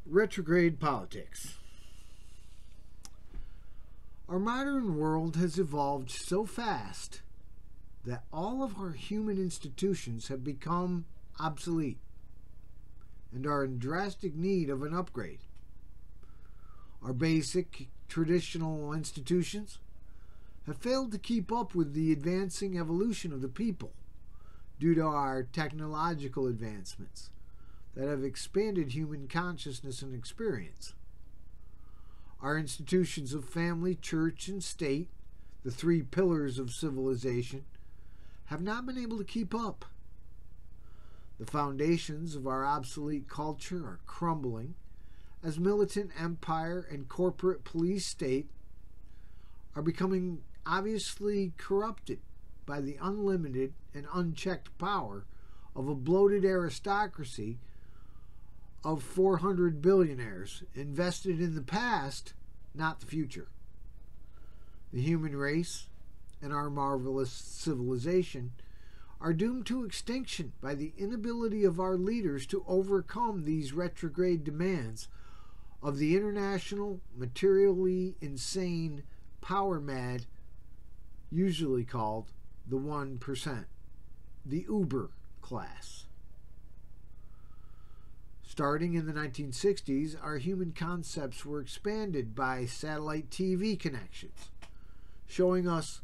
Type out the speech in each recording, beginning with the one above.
Retrograde Politics. Our modern world has evolved so fast that all of our human institutions have become obsolete and are in drastic need of an upgrade. Our basic traditional institutions have failed to keep up with the advancing evolution of the people due to our technological advancements that have expanded human consciousness and experience. Our institutions of family, church, and state, the three pillars of civilization, have not been able to keep up. The foundations of our obsolete culture are crumbling as militant empire and corporate police state are becoming obviously corrupted by the unlimited and unchecked power of a bloated aristocracy of 400 billionaires invested in the past, not the future. The human race and our marvelous civilization are doomed to extinction by the inability of our leaders to overcome these retrograde demands of the international, materially insane, power-mad, usually called the 1%, the Uber class. Starting in the 1960s, our human concepts were expanded by satellite TV connections, showing us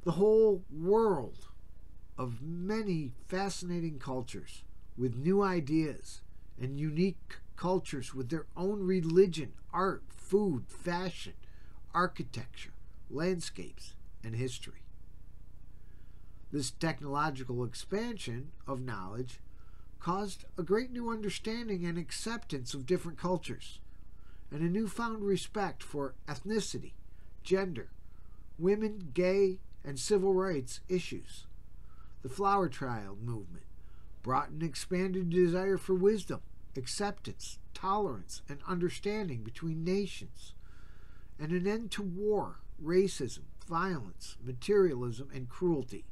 the whole world of many fascinating cultures with new ideas and unique cultures with their own religion, art, food, fashion, architecture, landscapes, and history. This technological expansion of knowledge caused a great new understanding and acceptance of different cultures, and a newfound respect for ethnicity, gender, women, gay, and civil rights issues. The flower child movement brought an expanded desire for wisdom, acceptance, tolerance, and understanding between nations, and an end to war, racism, violence, materialism, and cruelty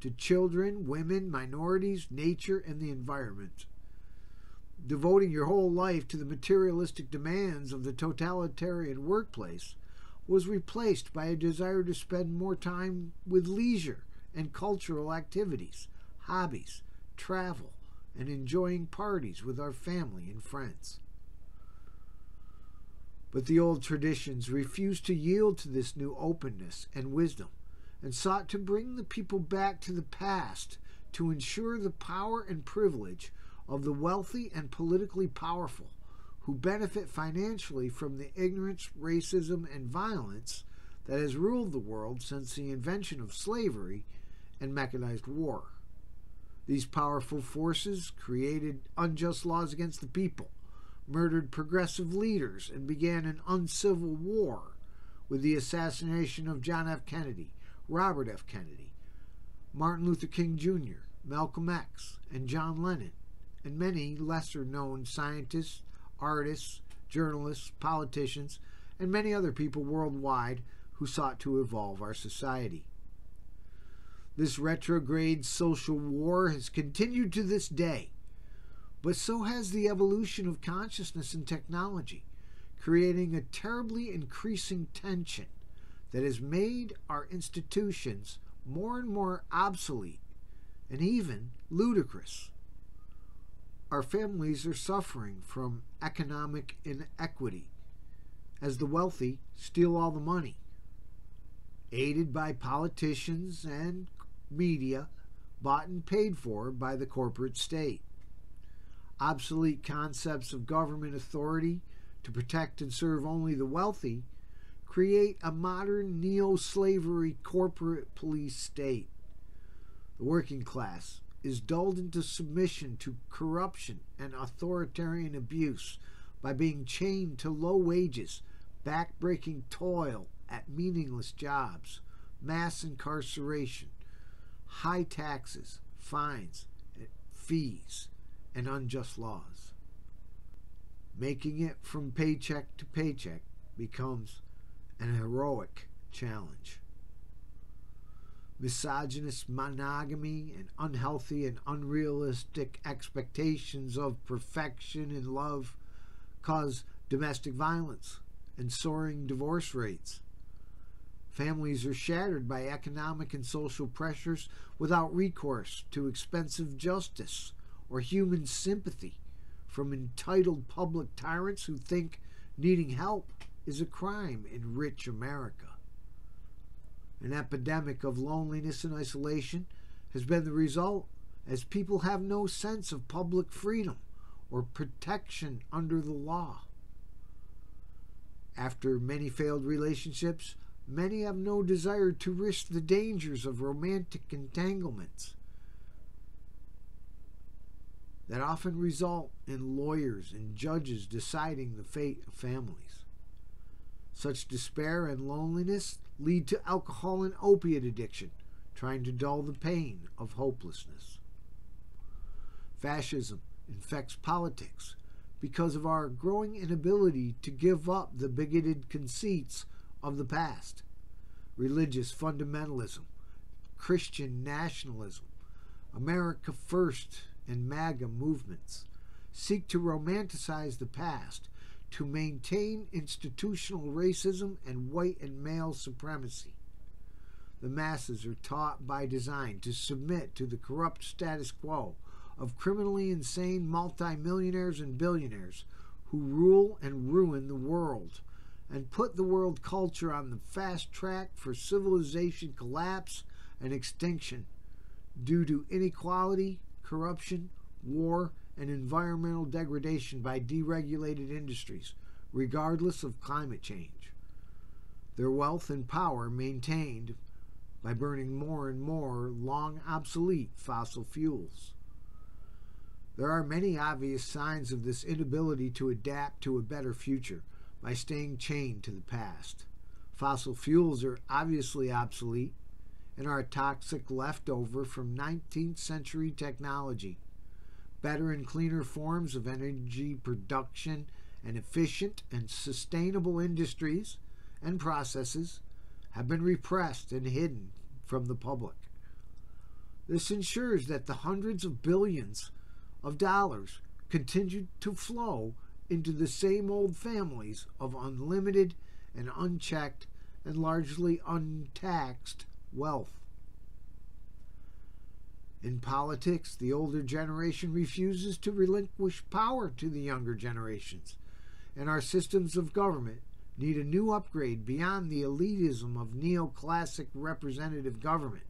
to children, women, minorities, nature, and the environment. Devoting your whole life to the materialistic demands of the totalitarian workplace was replaced by a desire to spend more time with leisure and cultural activities, hobbies, travel, and enjoying parties with our family and friends. But the old traditions refused to yield to this new openness and wisdom, and sought to bring the people back to the past to ensure the power and privilege of the wealthy and politically powerful, who benefit financially from the ignorance, racism, and violence that has ruled the world since the invention of slavery and mechanized war. These powerful forces created unjust laws against the people, murdered progressive leaders, and began an uncivil war with the assassination of John F. Kennedy, Robert F. Kennedy, Martin Luther King Jr., Malcolm X, and John Lennon, and many lesser-known scientists, artists, journalists, politicians, and many other people worldwide who sought to evolve our society. This retrograde social war has continued to this day, but so has the evolution of consciousness and technology, creating a terribly increasing tension that has made our institutions more and more obsolete and even ludicrous. Our families are suffering from economic inequity as the wealthy steal all the money, aided by politicians and media bought and paid for by the corporate state. Obsolete concepts of government authority to protect and serve only the wealthy create a modern neo-slavery corporate police state. The working class is dulled into submission to corruption and authoritarian abuse by being chained to low wages, back-breaking toil at meaningless jobs, mass incarceration, high taxes, fines, fees, and unjust laws. Making it from paycheck to paycheck becomes an heroic challenge. Misogynist monogamy and unhealthy and unrealistic expectations of perfection in love cause domestic violence and soaring divorce rates. Families are shattered by economic and social pressures without recourse to expensive justice or human sympathy from entitled public tyrants who think needing help is a crime in rich America. An epidemic of loneliness and isolation has been the result, as people have no sense of public freedom or protection under the law. After many failed relationships, many have no desire to risk the dangers of romantic entanglements that often result in lawyers and judges deciding the fate of families. Such despair and loneliness lead to alcohol and opiate addiction, trying to dull the pain of hopelessness. Fascism infects politics because of our growing inability to give up the bigoted conceits of the past. Religious fundamentalism, Christian nationalism, America First, and MAGA movements seek to romanticize the past to maintain institutional racism and white and male supremacy. The masses are taught by design to submit to the corrupt status quo of criminally insane multimillionaires and billionaires who rule and ruin the world and put the world culture on the fast track for civilization collapse and extinction due to inequality, corruption, war, and environmental degradation by deregulated industries, regardless of climate change. Their wealth and power maintained by burning more and more long obsolete fossil fuels. There are many obvious signs of this inability to adapt to a better future by staying chained to the past. Fossil fuels are obviously obsolete and are a toxic leftover from 19th century technology. Better and cleaner forms of energy production and efficient and sustainable industries and processes have been repressed and hidden from the public. This ensures that the hundreds of billions of dollars continue to flow into the same old families of unlimited and unchecked and largely untaxed wealth. In politics, the older generation refuses to relinquish power to the younger generations, and our systems of government need a new upgrade beyond the elitism of neoclassic representative government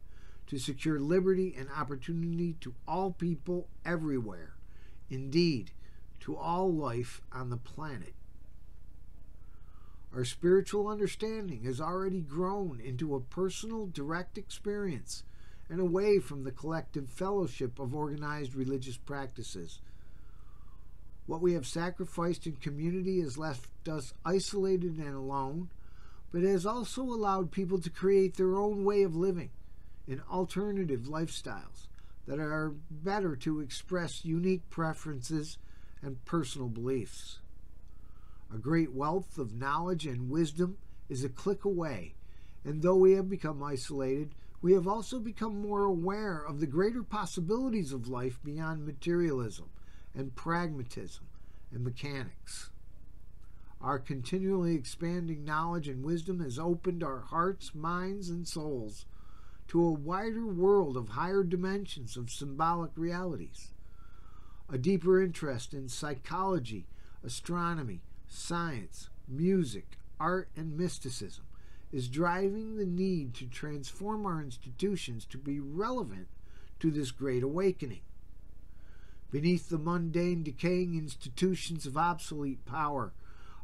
to secure liberty and opportunity to all people everywhere, indeed, to all life on the planet. Our spiritual understanding has already grown into a personal, direct experience and away from the collective fellowship of organized religious practices. What we have sacrificed in community has left us isolated and alone, but has also allowed people to create their own way of living in alternative lifestyles that are better to express unique preferences and personal beliefs. A great wealth of knowledge and wisdom is a click away, and though we have become isolated, we have also become more aware of the greater possibilities of life beyond materialism and pragmatism and mechanics. Our continually expanding knowledge and wisdom has opened our hearts, minds, and souls to a wider world of higher dimensions of symbolic realities. A deeper interest in psychology, astronomy, science, music, art, and mysticism is driving the need to transform our institutions to be relevant to this great awakening. Beneath the mundane, decaying institutions of obsolete power,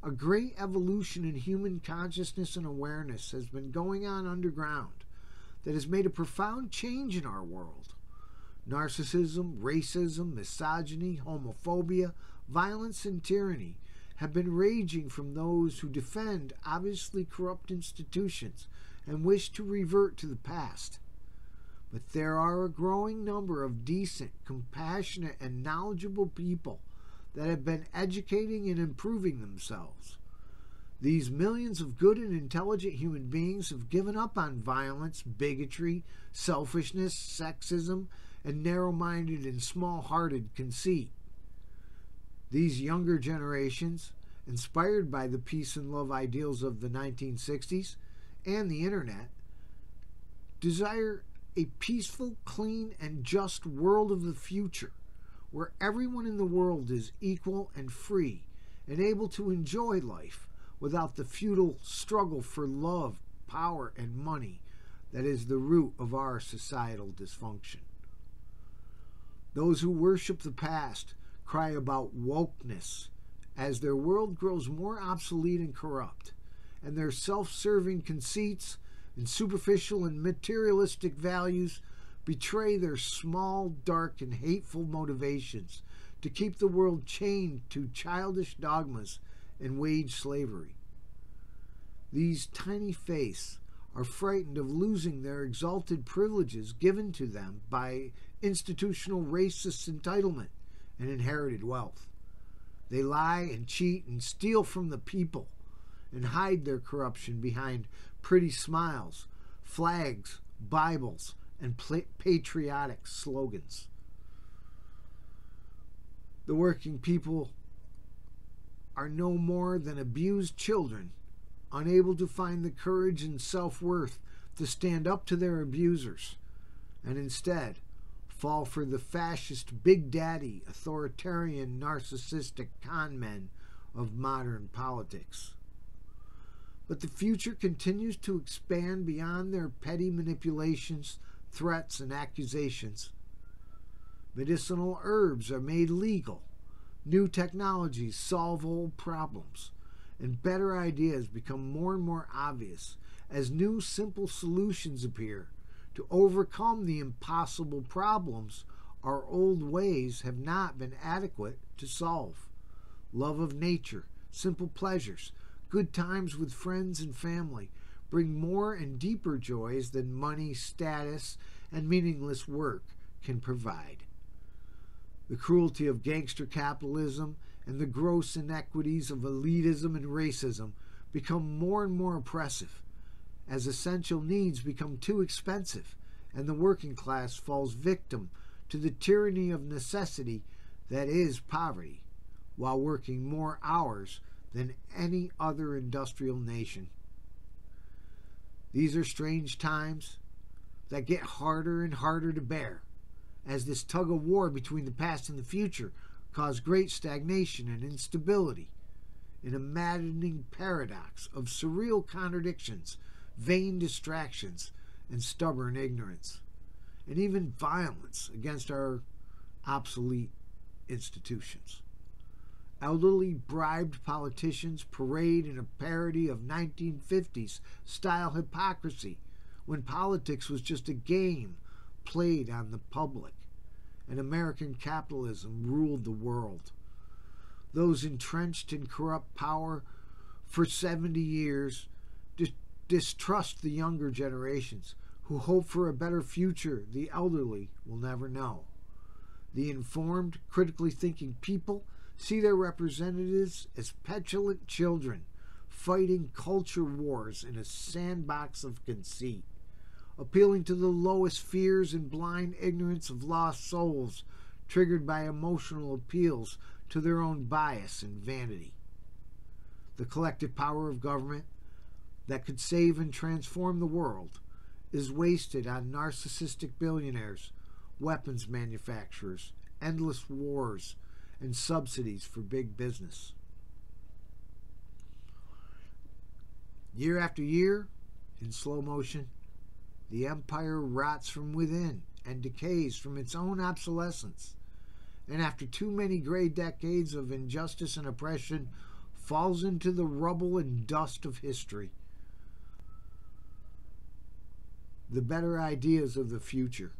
a great evolution in human consciousness and awareness has been going on underground that has made a profound change in our world. Narcissism, racism, misogyny, homophobia, violence, and tyranny have been raging from those who defend obviously corrupt institutions and wish to revert to the past. But there are a growing number of decent, compassionate, and knowledgeable people that have been educating and improving themselves. These millions of good and intelligent human beings have given up on violence, bigotry, selfishness, sexism, and narrow-minded and small-hearted conceit. These younger generations inspired by the peace and love ideals of the 1960s and the internet, desire a peaceful, clean, and just world of the future where everyone in the world is equal and free and able to enjoy life without the futile struggle for love, power, and money that is the root of our societal dysfunction. Those who worship the past cry about wokeness as their world grows more obsolete and corrupt, and their self-serving conceits and superficial and materialistic values betray their small, dark, and hateful motivations to keep the world chained to childish dogmas and wage slavery. These tiny faiths are frightened of losing their exalted privileges given to them by institutional racist entitlement and inherited wealth. They lie and cheat and steal from the people and hide their corruption behind pretty smiles, flags, Bibles, and patriotic slogans. The working people are no more than abused children, unable to find the courage and self-worth to stand up to their abusers, and instead fall for the fascist big daddy, authoritarian, narcissistic con men of modern politics. But the future continues to expand beyond their petty manipulations, threats, and accusations. Medicinal herbs are made legal, new technologies solve old problems, and better ideas become more and more obvious as new simple solutions appear to overcome the impossible problems our old ways have not been adequate to solve. Love of nature, simple pleasures, good times with friends and family bring more and deeper joys than money, status, and meaningless work can provide. The cruelty of gangster capitalism and the gross inequities of elitism and racism become more and more oppressive as essential needs become too expensive and the working class falls victim to the tyranny of necessity that is poverty, while working more hours than any other industrial nation. These are strange times that get harder and harder to bear, as this tug of war between the past and the future cause great stagnation and instability in a maddening paradox of surreal contradictions, vain distractions, and stubborn ignorance, and even violence against our obsolete institutions. Elderly bribed politicians parade in a parody of 1950s style hypocrisy when politics was just a game played on the public and American capitalism ruled the world. Those entrenched in corrupt power for 70 years distrust the younger generations who hope for a better future the elderly will never know. The informed, critically thinking people see their representatives as petulant children fighting culture wars in a sandbox of conceit, appealing to the lowest fears and blind ignorance of lost souls triggered by emotional appeals to their own bias and vanity. The collective power of government that could save and transform the world is wasted on narcissistic billionaires, weapons manufacturers, endless wars, and subsidies for big business. Year after year, in slow motion, the empire rots from within and decays from its own obsolescence, and after too many gray decades of injustice and oppression, falls into the rubble and dust of history. The better ideas of the future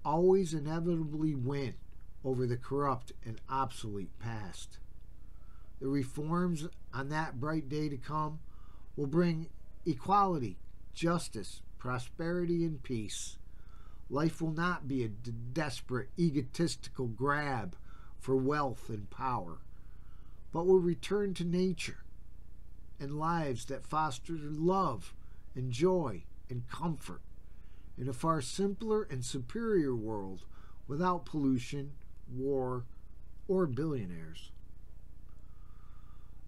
always inevitably win over the corrupt and obsolete past. The reforms on that bright day to come will bring equality, justice, prosperity, and peace. Life will not be a desperate, egotistical grab for wealth and power, but will return to nature and lives that foster love and joy and comfort in a far simpler and superior world without pollution, war, or billionaires.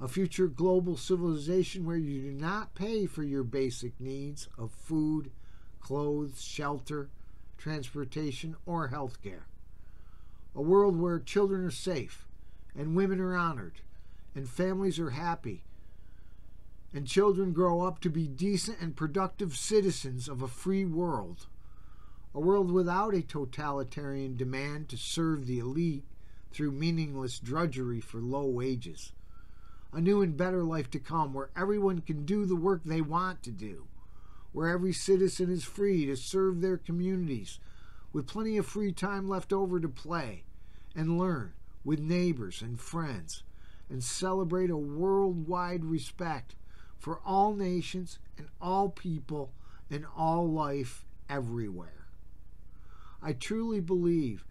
A future global civilization where you do not pay for your basic needs of food, clothes, shelter, transportation, or health care. A world where children are safe, and women are honored, and families are happy, and children grow up to be decent and productive citizens of a free world. A world without a totalitarian demand to serve the elite through meaningless drudgery for low wages. A new and better life to come where everyone can do the work they want to do, where every citizen is free to serve their communities with plenty of free time left over to play and learn with neighbors and friends, and celebrate a worldwide respect for all nations and all people and all life everywhere. I truly believe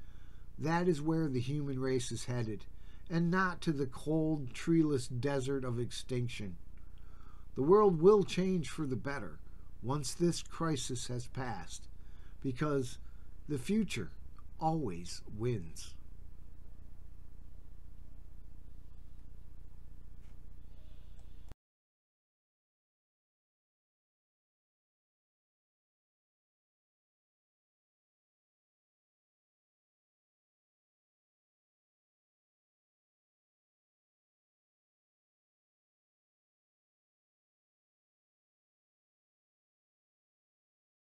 that is where the human race is headed, and not to the cold, treeless desert of extinction. The world will change for the better once this crisis has passed, because the future always wins.